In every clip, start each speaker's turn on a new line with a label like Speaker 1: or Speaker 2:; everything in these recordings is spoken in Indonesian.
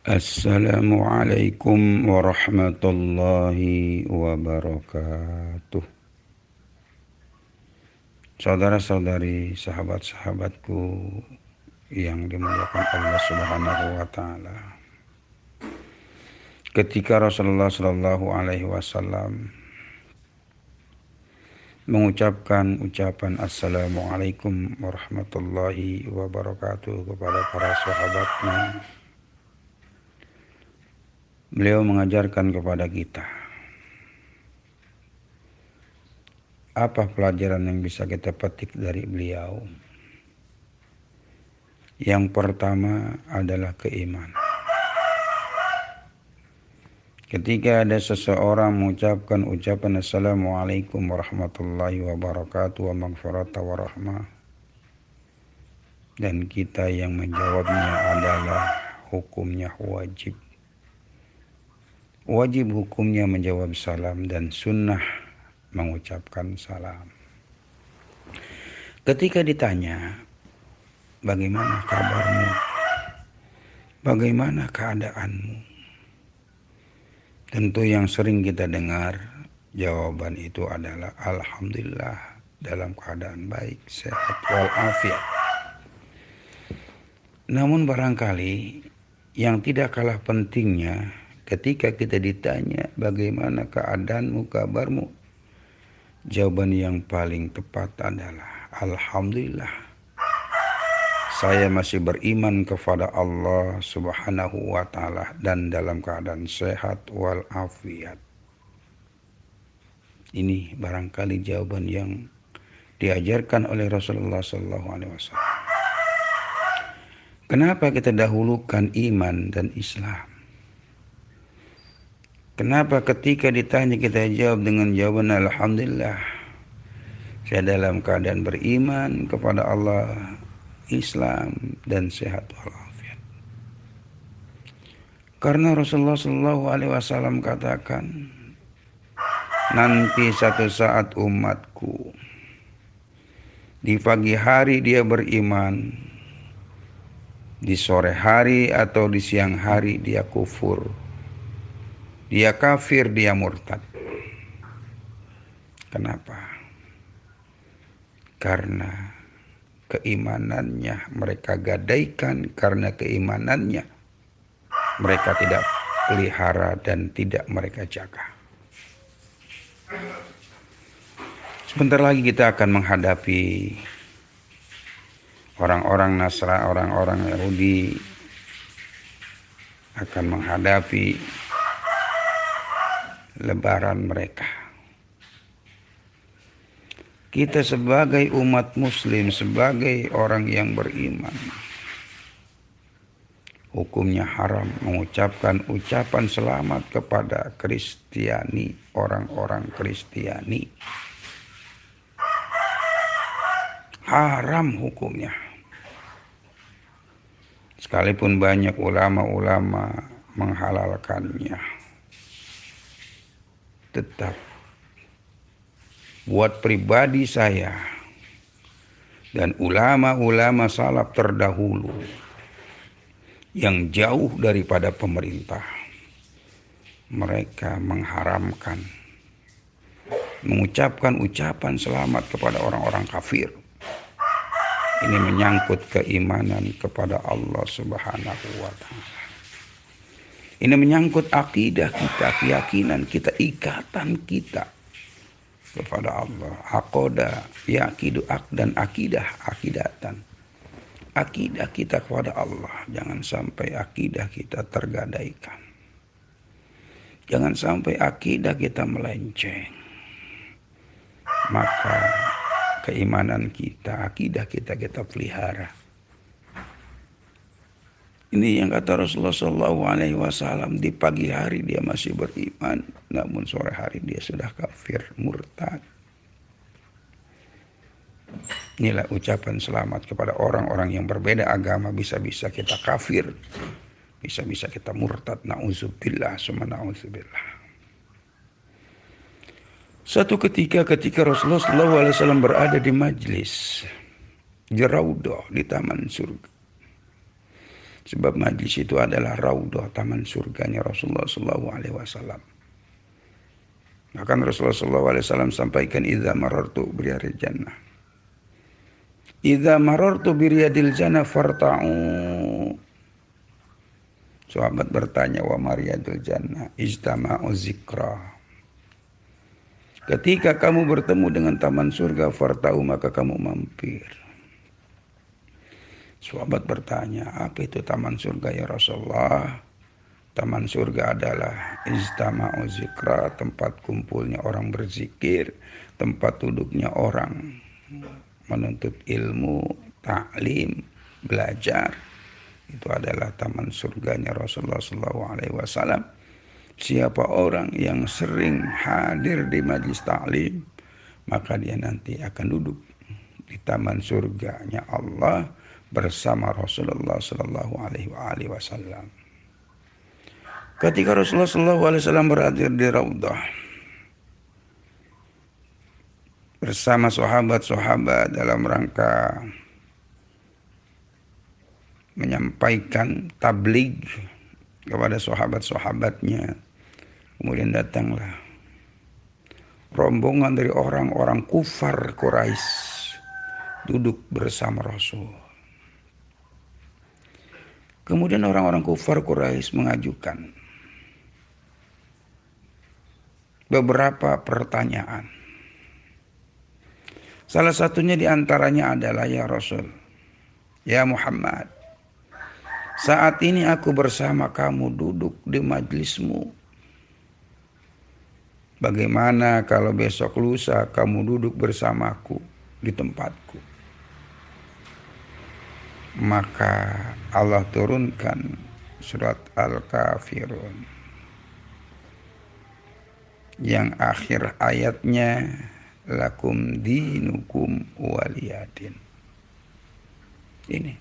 Speaker 1: Assalamualaikum warahmatullahi wabarakatuh. Saudara-saudari, sahabat-sahabatku yang dimuliakan Allah Subhanahu wa taala. Ketika Rasulullah Shallallahu alaihi wasallam mengucapkan ucapan Assalamualaikum warahmatullahi wabarakatuh kepada para sahabatnya, beliau mengajarkan kepada kita apa pelajaran yang bisa kita petik dari beliau. Yang pertama adalah keimanan. Ketika ada seseorang mengucapkan ucapan Assalamualaikum warahmatullahi wabarakatuh wa maghfirata wa rahmah, dan kita yang menjawabnya adalah hukumnya wajib. Wajib hukumnya menjawab salam dan sunnah mengucapkan salam. Ketika ditanya, bagaimana kabarmu? Bagaimana keadaanmu? Tentu yang sering kita dengar jawaban itu adalah alhamdulillah, dalam keadaan baik, sehat walafiat. Namun barangkali yang tidak kalah pentingnya ketika kita ditanya bagaimana keadaanmu, kabarmu, jawaban yang paling tepat adalah alhamdulillah, saya masih beriman kepada Allah Subhanahu wa taala dan dalam keadaan sehat walafiat. Ini barangkali jawaban yang diajarkan oleh Rasulullah sallallahu alaihi wasallam. Kenapa kita dahulukan iman dan Islam? Kenapa ketika ditanya kita jawab dengan jawaban alhamdulillah, saya dalam keadaan beriman kepada Allah, Islam dan sehat walafiat? Karena Rasulullah Shallallahu Alaihi Wasallam katakan, nanti satu saat umatku di pagi hari dia beriman, di sore hari atau di siang hari dia kufur, dia kafir, dia murtad. Kenapa? Karena keimanannya mereka gadaikan, karena keimanannya mereka tidak pelihara dan tidak mereka jaga. Sebentar lagi kita akan menghadapi orang-orang Nasrani, orang-orang Yahudi akan menghadapi lebaran mereka. Kita sebagai umat muslim, sebagai orang yang beriman, hukumnya haram mengucapkan ucapan selamat kepada Kristiani, orang-orang Kristiani. Haram hukumnya. Sekalipun banyak ulama-ulama menghalalkannya, tetap buat pribadi saya dan ulama-ulama salaf terdahulu yang jauh daripada pemerintah, mereka mengharamkan mengucapkan ucapan selamat kepada orang-orang kafir. Ini menyangkut keimanan kepada Allah Subhanahu wa taala. Ini menyangkut akidah kita, keyakinan kita, ikatan kita kepada Allah. Aqoda yaqidu dan akidatan. Akidah kita kepada Allah. Jangan sampai akidah kita tergadaikan. Jangan sampai akidah kita melenceng. Maka keimanan kita, akidah kita pelihara. Ini yang kata Rasulullah SAW, di pagi hari dia masih beriman, namun sore hari dia sudah kafir, murtad. Inilah ucapan selamat kepada orang-orang yang berbeda agama. Bisa-bisa kita kafir, bisa-bisa kita murtad. Na'udzubillah, summa na'udzubillah. Suatu ketika Rasulullah SAW berada di majlis, di Raudhah, di taman surga, Sebab majlis itu adalah raudhah, taman surganya Rasulullah SAW. Bahkan Rasulullah SAW sampaikan, idza marartu biriyadil jannah, idza marartu biriyadil jannah farta'u. Sahabat bertanya, wa mariyadul jannah, ijtama'u zikra. Ketika kamu bertemu dengan taman surga, farta'u, maka kamu mampir. Sahabat bertanya, apa itu taman surga ya Rasulullah? Taman surga adalah ijtama'u zikra, tempat kumpulnya orang berzikir, tempat duduknya orang menuntut ilmu, taklim, belajar. Itu adalah taman surganya Rasulullah SAW. Siapa orang yang sering hadir di majlis taklim, maka dia nanti akan duduk di taman surganya Allah bersama Rasulullah SAW. Ketika Rasulullah SAW berada di raudhah bersama sahabat-sahabat dalam rangka menyampaikan tabligh kepada sahabat-sahabatnya, kemudian datanglah rombongan dari orang-orang kufar Quraisy duduk bersama Rasul. Kemudian orang-orang kufar Quraisy mengajukan beberapa pertanyaan. Salah satunya diantaranya adalah, ya Rasul, ya Muhammad, saat ini aku bersama kamu duduk di majlismu. Bagaimana kalau besok lusa kamu duduk bersamaku di tempatku? Maka Allah turunkan surat Al-Kafirun yang akhir ayatnya lakum dinukum waliyadin. Ini,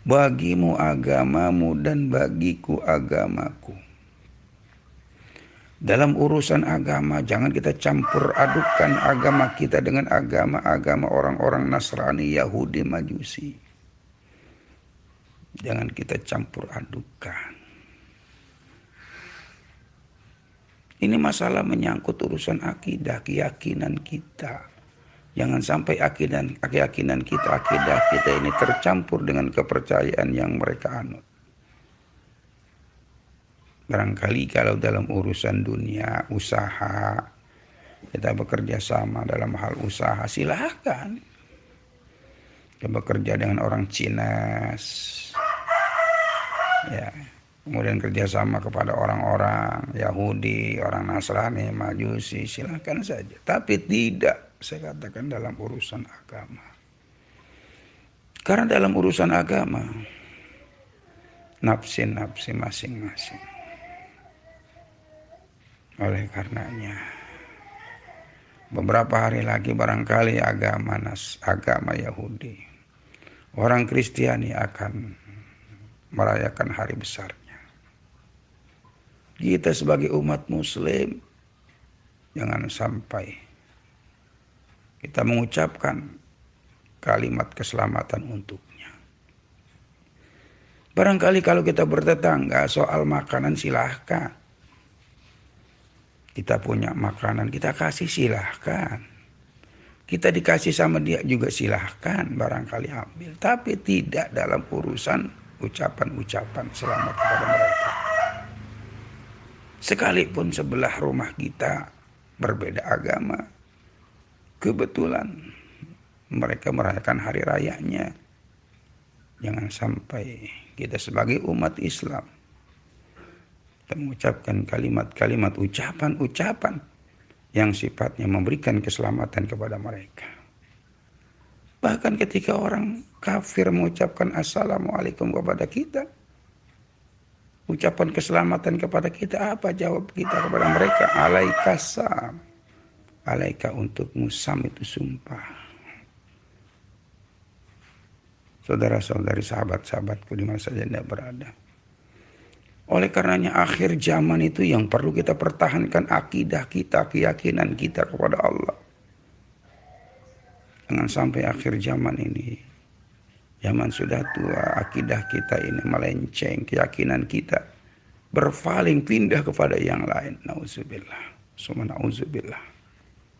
Speaker 1: bagimu agamamu dan bagiku agamaku. Dalam urusan agama jangan kita campur adukan agama kita dengan agama-agama orang-orang Nasrani, Yahudi, Majusi. Jangan kita campur adukan. Ini masalah menyangkut urusan akidah, keyakinan kita. Jangan sampai keyakinan kita, akidah kita ini tercampur dengan kepercayaan yang mereka anut. Barangkali kalau dalam urusan dunia, usaha, kita bekerja sama dalam hal usaha, silahkan. Kita bekerja dengan orang Cina, ya, kemudian kerjasama kepada orang-orang Yahudi, orang Nasrani, Majusi, silahkan saja. Tapi tidak, saya katakan, dalam urusan agama. Karena dalam urusan agama, nafsi-nafsi masing-masing. Oleh karenanya, beberapa hari lagi barangkali agama Yahudi, orang Kristiani akan merayakan hari besarnya. Kita sebagai umat muslim jangan sampai kita mengucapkan kalimat keselamatan untuknya. Barangkali kalau kita bertetangga soal makanan, silahkan. Kita punya makanan, kita kasih, silahkan. Kita dikasih sama dia juga, silahkan, barangkali ambil. Tapi tidak dalam urusan ucapan-ucapan selamat kepada mereka. Sekalipun sebelah rumah kita berbeda agama, kebetulan mereka merayakan hari rayanya, jangan sampai kita sebagai umat Islam mengucapkan kalimat-kalimat, ucapan-ucapan yang sifatnya memberikan keselamatan kepada mereka. Bahkan ketika orang kafir mengucapkan assalamualaikum kepada kita, ucapan keselamatan kepada kita, apa jawab kita kepada mereka? Alaikassalam. Alaika, untukmu sam, itu sumpah. Saudara-saudari, sahabat-sahabatku di mana saja Anda berada. Oleh karenanya akhir zaman itu yang perlu kita pertahankan akidah kita, keyakinan kita kepada Allah. Jangan sampai akhir zaman ini Zaman sudah tua, akidah kita ini melenceng, keyakinan kita berpaling pindah kepada yang lain. Nauzubillah. Suma nauzubillah.